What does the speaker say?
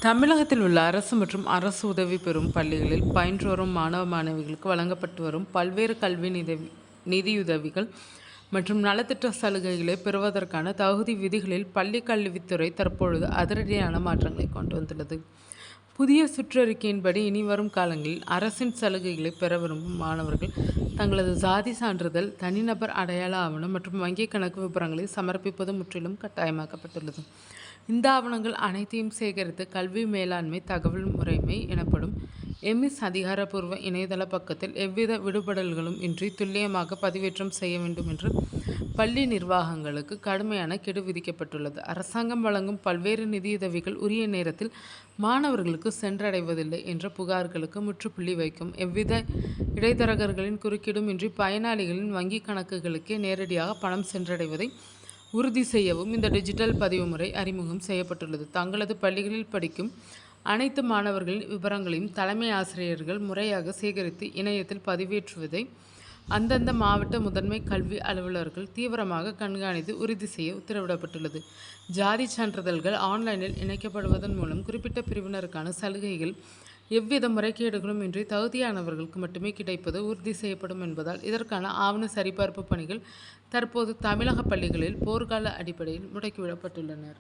தமிழகத்தில் உள்ள அரசு மற்றும் அரசு உதவி பெறும் பள்ளிகளில் பயின்று வரும் மாணவ மாணவிகளுக்கு வழங்கப்பட்டு வரும் பல்வேறு கல்வி நிதியுதவிகள் மற்றும் நலத்திட்ட சலுகைகளை பெறுவதற்கான தகுதி விதிகளில் பள்ளி கல்வித்துறை தற்பொழுது அதிரடியான மாற்றங்களை கொண்டு வந்துள்ளது. புதிய சுற்றறிக்கையின்படி இனிவரும் காலங்களில் அரசின் சலுகைகளை பெற விரும்பும் மாணவர்கள் தங்களது சாதி சான்றிதழ், தனிநபர் அடையாள ஆவணம் மற்றும் வங்கிக் கணக்கு விபரங்களை சமர்ப்பிப்பது முற்றிலும் கட்டாயமாக்கப்பட்டுள்ளது. இந்த ஆவணங்கள் அனைத்தையும் சேகரித்து கல்வி மேலாண்மை தகவல் முறைமை எனப்படும் எம்இஸ் அதிகாரப்பூர்வ இணையதள பக்கத்தில் எவ்வித விடுபடல்களும் இன்றி துல்லியமாக பதிவேற்றம் செய்ய வேண்டும் என்று பள்ளி நிர்வாகங்களுக்கு கடுமையான கெடு விதிக்கப்பட்டுள்ளது. அரசாங்கம் வழங்கும் பல்வேறு நிதியுதவிகள் உரிய நேரத்தில் மாணவர்களுக்கு சென்றடைவதில்லை என்ற புகார்களுக்கு முற்றுப்புள்ளி வைக்கும் எவ்வித இடைத்தரகர்களின் குறுக்கீடும் இன்றி பயனாளிகளின் வங்கிக் கணக்குகளுக்கே நேரடியாக பணம் சென்றடைவதை உறுதி செய்யவும் இந்த டிஜிட்டல் பதிவு முறை அறிமுகம் செய்யப்பட்டுள்ளது. தங்களது பள்ளிகளில் படிக்கும் அனைத்து மாணவர்களின் விவரங்களையும் தலைமை ஆசிரியர்கள் முறையாக சேகரித்து இணையத்தில் பதிவேற்றுவதை அந்தந்த மாவட்ட முதன்மை கல்வி அலுவலர்கள் தீவிரமாக கண்காணித்து உறுதி செய்ய உத்தரவிடப்பட்டுள்ளது. ஜாதி சான்றிதழ்கள் ஆன்லைனில் இணைக்கப்படுவதன் மூலம் குறிப்பிட்ட பிரிவினருக்கான சலுகைகள் எவ்வித முறைகேடுகளும் இன்றி தகுதியானவர்களுக்கு மட்டுமே கிடைப்பது உறுதி செய்யப்படும் என்பதால் இதற்கான ஆவண சரிபார்ப்பு பணிகள் தற்போது தமிழக பள்ளிகளில் போர்க்கால அடிப்படையில் முடக்கிவிடப்பட்டுள்ளனர்.